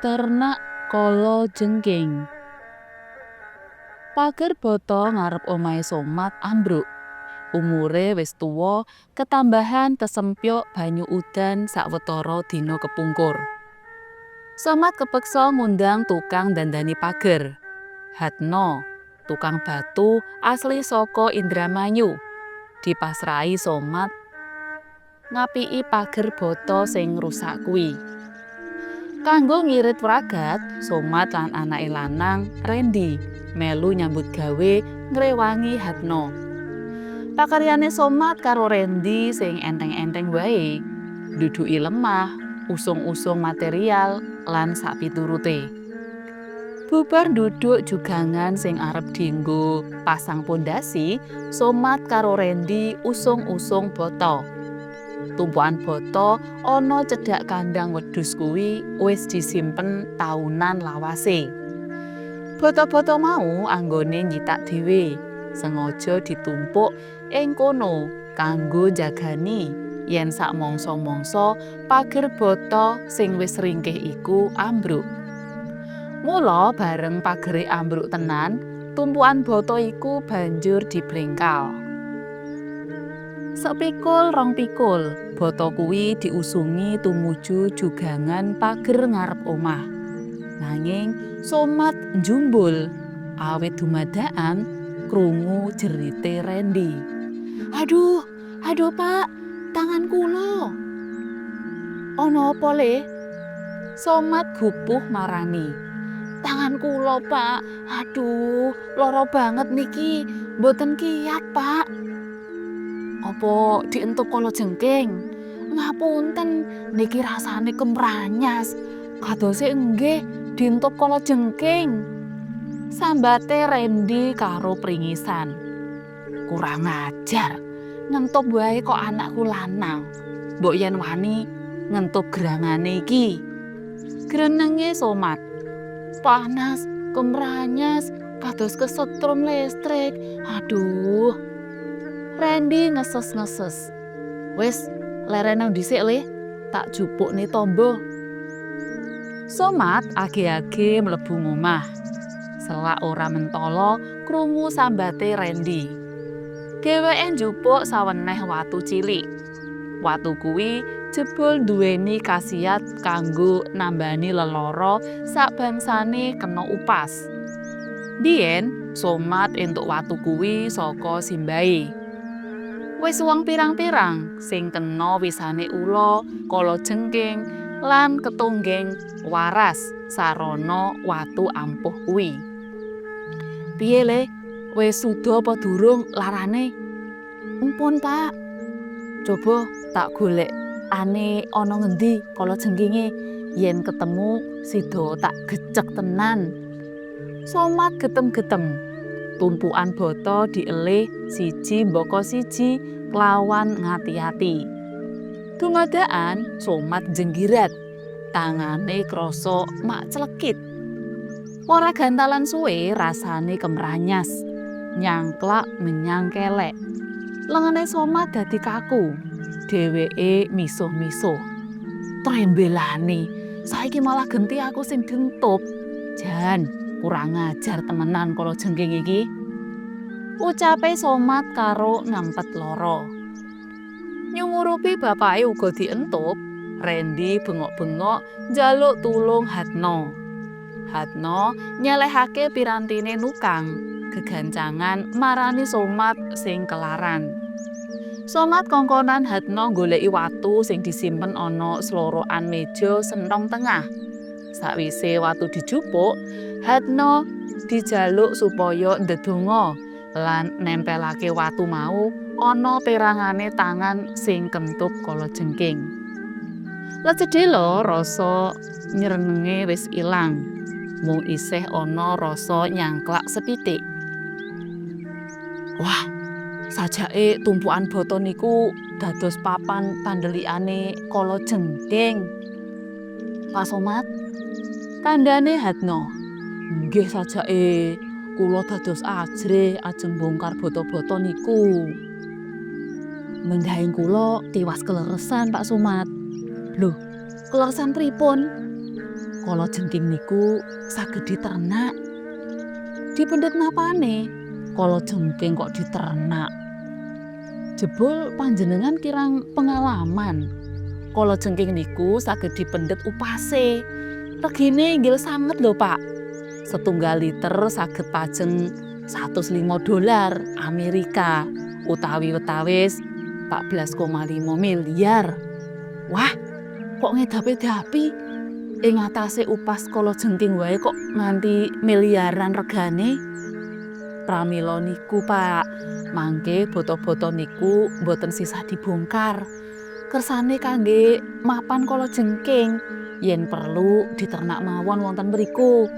Ternak kala jengking. Pager bata ngarep omahe Somat ambruk. Umure wis tuwa, ketambahan kesempyuk banyu udan sawetara dina kepungkur. Somat kepeksa ngundang tukang dandani pager. Hatno, tukang batu asli saka Indramayu. Dipasrahi Somat ngapiki pager bata sing rusak kuwi. Kanggo ngirit wragat, Somat lan anake lanang, Rendi, melu nyambut gawe ngrewangi Hatno. Pakaryane Somat karo Rendi sing enteng-enteng wae, duduki lemah, usung-usung material lan sapiturute. Bubar nduduk jugangan sing arep dienggo pasang pondasi, Somat karo Rendi usung-usung bata. Tumpukan bata ana cedhak kandang wedhus kuwi wis disimpen taunan lawase. Bata-bata mau anggone nyithak dhewe, sengaja ditumpuk ing kono kanggo jagani yen sak mangsa-mangsa pager bata sing wis ringkih iku ambruk. Mula bareng pagere ambruk tenan, tumpukan bata iku banjur diblengkal. Sepikul rong pikul, bata kuwi diusungi tumuju jugangan pager ngarep omah. Nanging Somat njumbul, awit dumadakan krungu jerite Rendi. Aduh Pak, tangan kula. Ana apa le? Somat gupuh marani. Tangan kula Pak, aduh lara banget niki, mboten kiyat Pak. Apa dientup kala jengking? Ngapunten, niki rasane kemranyas. Kadose nggih dientup kala jengking. Sambate Rendi karo pringisan. Kurang ajar, ngentup wae kok anakku lanang. Mbok yen wani ngentup gerangane iki. Grenenge Somat. Panas, kemranyas, kados kesetrum listrik. Aduh. Rendi ngeses-ngeses. Wis, lerena dhisik le, tak jupukne tombo. Somat age-age mlebu ngomah. Selak ora mentala krungu sambate Rendi. Dheweke njupuk saweneh watu cilik. Watu kuwi jebul duweni khasiat kanggo nambani lelara sakbangsane kena upas. Biyen Somat entuk watu kuwi saka simbahe. Wis wong pirang-pirang sing kena wisane ula, kala jengking lan ketunggeng waras sarana watu ampuh kuwi. Piye le? Wis suda apa durung larane? Ampun Pak. Coba tak golek ane ana ngendi kala jengkinge, yen ketemu sida tak gecek tenan. Somat getem-getem. Tumpukan bata dielih siji mbaka siji klawan ngati-ati. Dumadakan Somat jenggirat, tangane krasa mak clekit. Ora gantalan suwe rasane kemranyas, nyangklak menyang kelek. Lengene Somat dadi kaku, dheweke misuh-misuh. Trembelane, saiki malah genti aku sing dentup. Jan, kurang ajar temenan kala jengking iki. Ucape Somat karo ngempet lara. Nyumurupi bapake uga dientup, Rendi bengok-bengok njaluk tulung Hatno. Hatno nyelehake pirantine nukang, gegancangan marani Somat sing kelaran. Somat kongkonan Hatno goleki watu sing disimpen ana slorokan meja sentong tengah. Sakwise watu dijupuk, Hatno dijaluk supaya ndedonga lan nempelake watu mau ana perangane tangan sing kentup kala jengking. Lecedhela rasa nyrenenge wis ilang, mung isih ana rasa nyangklak sethithik. Wah, sajake tumpukan bata niku dados papan pandelikane kala jengking. Pak Somat, kandhane Hatno. Nggih sajake kula dados ajrih ajeng bongkar bata-bata niku. Mendhaing kula tiwas keleresan Pak Somat. Lho, keleresan pripun? kala jengking niku saged diternak. Dipendhet napane kala jengking kok diternak? Jebul panjenengan kirang pengalaman. Kala jengking niku saged dipendhet upase. Regine inggil sanget lho, Pak. Setunggal liter saged pajeng $105 Amerika utawi wetawis 14,5 miliar. Wah, kok ngedapi-dapi ing atase upas kala jengking wae kok nganti miliaran regane. Pramila niku, Pak, mangke boto-boto niku boten sisah dibongkar. Kersane kangge mapan kala jengking yen perlu diternak mawon wonten mriku.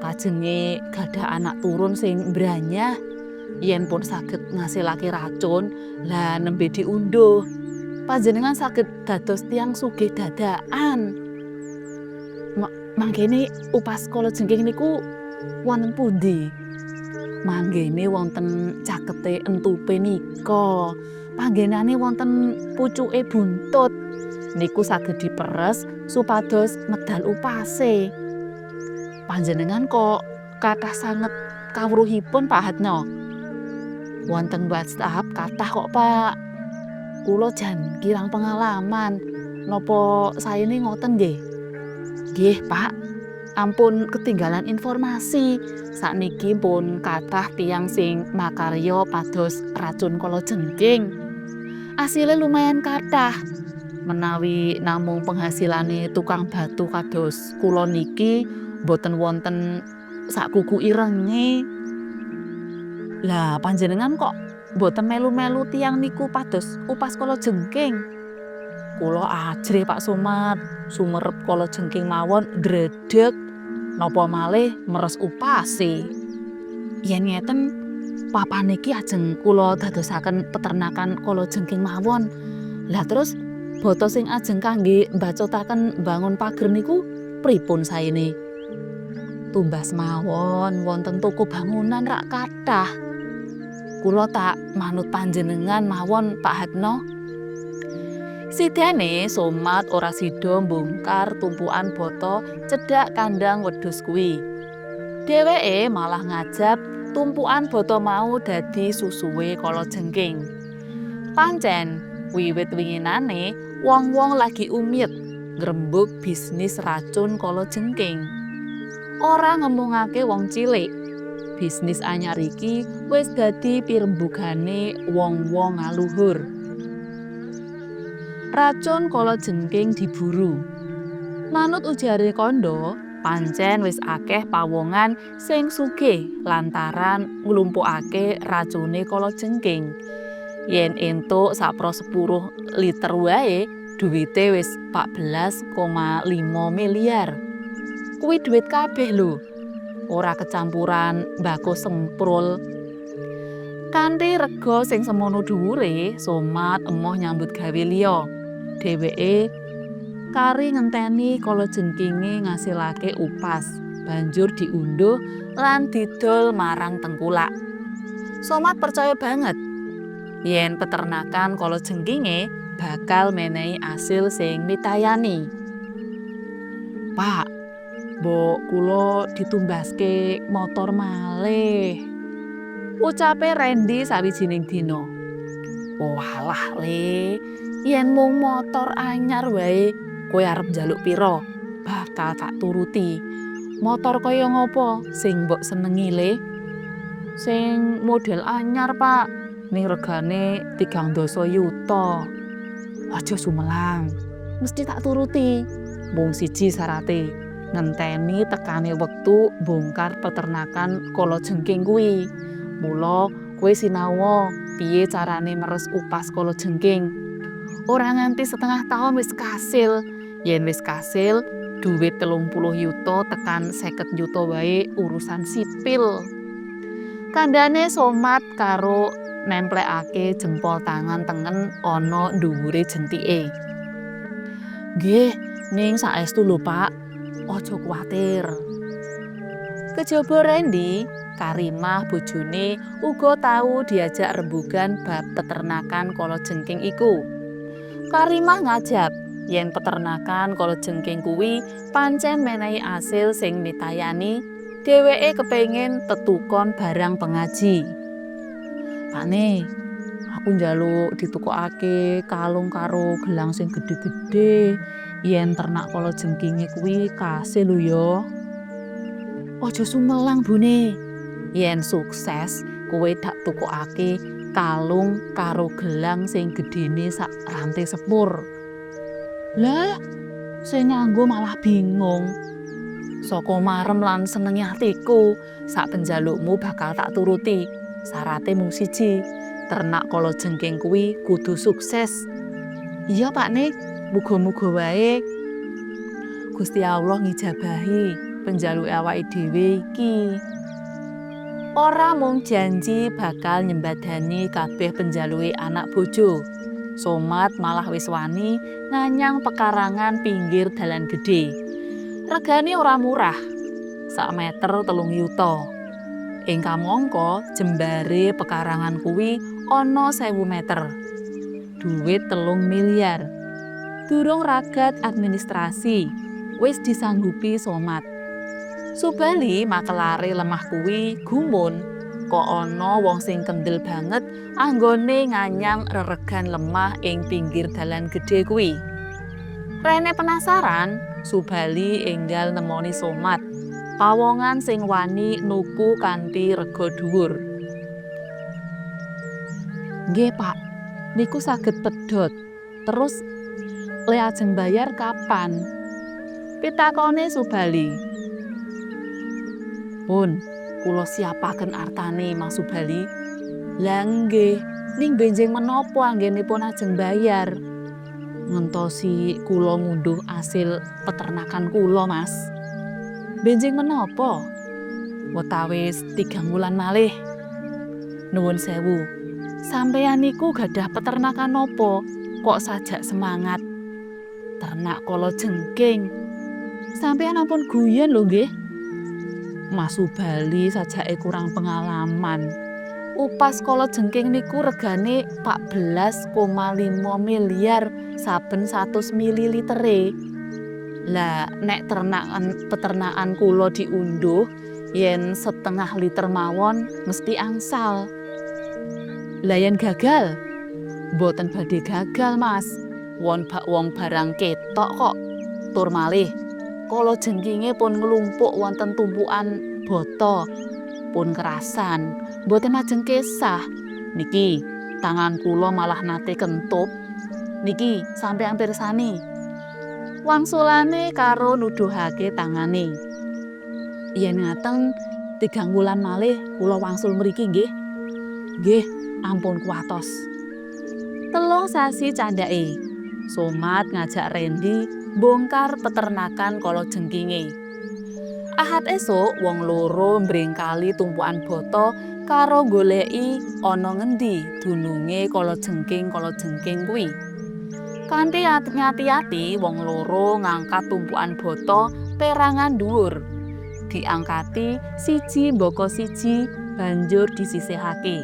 Kajenge gadah anak turun sing branyah, yen pun saged ngasilake racun lah nembe diundhuh. Panjenengan saged dados tiyang sugih dadakan. Manggene upas kala jengking niku wonten pundi? Manggene wonten cakete entupe nika. Panggenane wonten pucuke buntut. Niku saged diperes supados medal upase. Panjenengan kok kathah sanget kawruhipun Pak Hatno. Wonten WhatsApp kathah kok, Pak. Kula jan kirang pengalaman. Napa saene ngoten nggih? Nggih, Pak. Ampun ketinggalan informasi. Sakniki pun kathah tiyang sing makarya pados racun kala jengking. Asile lumayan kathah. Menawi namung penghasilane tukang batu kados kula niki boten wonten sak kuku irenge. Lah panjenengan kok boten melu-melu tiyang niku pados upas kala jengking? Kula ajre Pak Somad, sumerep kala jengking mawon dredeg napa malih meres upase. Yen ngeten papan niki ajeng kula dadosaken peternakan kala jengking mawon. Lah terus boto sing ajeng kangge mbacotaken bangun pager niku pripun saene? Tumbas mawon wonten toko bangunan rak kathah. Kula tak manut panjenengan mawon Pak Hatno. Sidane Somad ora sida mbongkar tumpukan boto cedhak kandang wedhus kuwi. Dheweke malah ngajab tumpukan boto mau dadi susuwe kala jengking. Pancen wiwit winginane wong-wong lagi umit ngrembug bisnis racun kala jengking. Ora ngomongake wong cilik. Bisnis anyar iki wis dadi pirembugane wong-wong ngaluhur. Racun kala jengking diburu. Manut ujare kandha, pancen wis akeh pawongan sing sugih lantaran nglumpukake racune kala jengking. Yen entuk sapro 10 liter wae, duwite wis 14,5 miliar. Kuwi duit kabeh lho. Ora kecampuran mbako semprul. Kanthi rega sing semono dhuwure, Somad emoh nyambut gawe liya. Dheweke kari ngenteni kala jengkinge ngasilake upas, banjur diundhuh lan didol marang tengkulak. Somad percaya banget yen peternakan kala jengkinge bakal menehi asil sing mitayani. Pak, mbok kula ditumbaske motor malih, ucape Randy sawijining dina. Walah Le, yen mung motor anyar wae kowe arep njaluk pira? Bakal tak turuti. Motor kaya ngopo sing mbok senengi Le? Sing model anyar Pak, ning regane 3 yuta. Aja sumelang, mesti tak turuti. Mung siji syarate, ngenteni tekane wektu bongkar peternakan kala jengking kuwi. Mula kowe sinau piye carane meres upas kala jengking. Ora nganti setengah taun wis kasil. Yen wis kasil, duit 30 yuta tekan 50 yuta wae urusan sipil. Kandhane Somad karo nemplekake jempol tangan tengen ana dhuwure jentike. Nggih, ning saestu lho Pak, aja kuwatir. Kejaba Randy, Karimah bojone uga tau diajak rembugan bab peternakan kala jengking iku. Karimah ngajab yen peternakan kalajengking kuwi pancen menehi asil sing mitayani, dheweke kepengin tetukon barang pengaji. Pakne, aku njaluk ditukokake kalung karo gelang sing gedhe-gedhe yen ternak kalajengkinge kuwi kasil lho ya. Aja sumelang Bune. Yen sukses, kowe dak tukokake kalung karo gelang sing gedhene sak rantai sepur. Lah, sing nganggo malah bingung. Saka marem lan senenge atiku, sak penjalukmu bakal tak turuti. Sarate mung siji, ternak kalajengking kuwi kudu sukses. Iya Pakne, muga-muga wae Gusti Allah ngijabahi penjaluke awake dhewe iki. Ora mung janji bakal nyembadani kabeh penjaluke anak bojo. Somat malah wis wani nganyang pekarangan pinggir dalan gedhe. Regane ora murah, sak meter 3 yuta. Ing kamangka jembare pekarangan kuwi ana 1000 meter. Duit 3 miliar. Durung ragat administrasi, wis disanggupi Somat. Subali makelare lemah kuwi gumun, kok ana wong sing kendel banget anggone nganyang reregan lemah ing pinggir dalan gedhe kuwi. Rene penasaran, Subali enggal nemoni Somat, pawongan sing wani nuku kanthi rega dhuwur. Nggih Pak, niku saged pedhot. Terus le ajeng bayar kapan? Pitakone Subali. Pun, kula siapaken artane Mas Subali. Lah nggih, ning benjing menapa anggenipun ajeng bayar? Ngentosi kula ngunduh asil peternakan kula, Mas. Benjing menapa? Wetawis 3 wulan malih. Nuwun sewu. Sampeyan niku gadah peternakan napa? Kok sajak semangat? Ternak kalajengking. Sampeyan ampun guyon lho nggih. Mas Subali sajake kurang pengalaman. Upas kalajengking niku regane 14,5 miliar saben 100 mililitere. Lah nek peternakan kula diunduh yen setengah liter mawon mesti angsal. Lah yen gagal? Mboten badhe gagal, Mas. Wong barang ketok kok. Tur malih kalajengkinge pun nglumpuk wonten tumpukan boto. Pun kerasan, mboten ajeng kesah. Niki tangan kula malah nate kentup. Niki sampeyan pirsani. Wangsulane karo nuduhake tangane. Yen ngaten 3 wulan malih kula wangsul mriki nggih. Nggih, ampun kuwatos. 3 sasi candhake, Somat ngajak Randy bongkar peternakan kalajengkinge. Ahad esuk wong loro mbrengkali tumpukan boto karo goleki ana ngendi dununge kalajengking kuwi. Kanthi ati-ati wong loro ngangkat tumpukan boto perangan dhuwur. Diangkati siji mbaka siji banjur disisihake.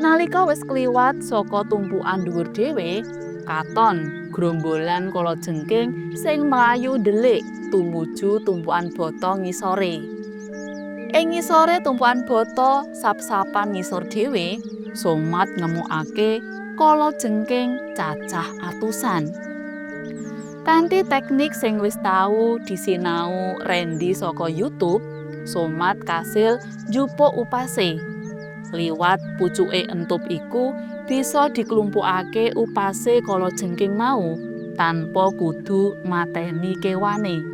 Nalika wis kliwat saka tumpukan dhuwur dhewe, katon grombolan kalajengking sing mlayu ndelik tumuju tumpukan boto ngisore. Ing ngisore tumpukan boto sap-sapan ngisor dhewe, Somat ngemukake kalajengking cacah atusan. Kanthi teknik sing wis tau disinau Randy saka YouTube, Somat kasil njupuk upase. Liwat pucuke entup iku bisa diklumpukake upase kalajengking mau tanpa kudu mateni kewane.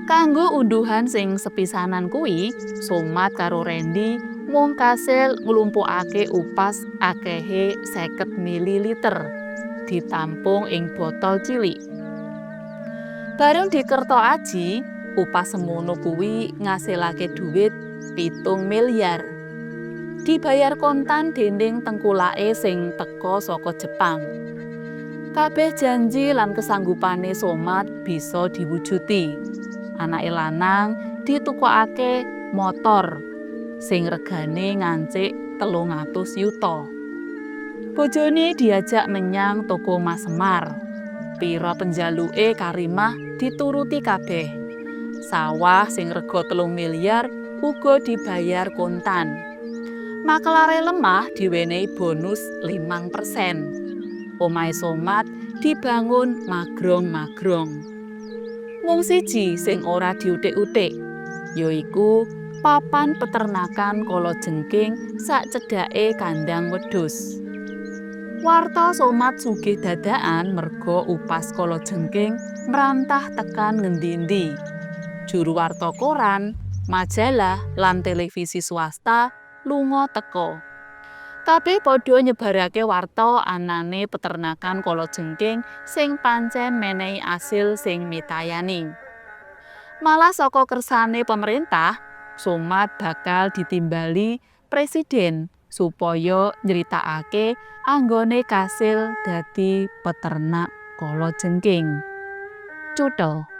Kanggo unduhan sing sepisanan kuwi, Somat karo Randy mung kasil nglumpukake upas akehe 50 mililiter ditampung ing botol cilik. Bareng dikerto aji, upas semono kuwi ngasilake dhuwit 7 miliar. Dibayar kontan dening tengkulake sing teka saka Jepang. Kabeh janji lan kesanggupane Somat bisa diwujuti. Anake lanang ditukokake motor sing regane ngancik 300 yuta. Bojone diajak menyang toko Mas Semar. Pira penjaluke Karimah dituruti kabeh. Sawah sing rega 3 miliar uga dibayar kontan. Makelare lemah diwenehi bonus 5%. Omahe Somat dibangun magrong-magrong. Mung siji sing ora diutik-utik, yaiku papan peternakan kalajengking sak cedhake kandang wedhus. Warta Somat sugih dadakan merga upas kalajengking mrantah tekan ngendi-endi. Juru warta koran, majalah, lan televisi swasta lunga teka. Kabeh padha nyebarake warta anane peternakan kalajengking sing pancen menehi asil sing mitayani. Malah saka kersane pemerintah, Somat bakal ditimbali presiden supaya nyritakake anggone kasil dadi peternak kalajengking. Cutha.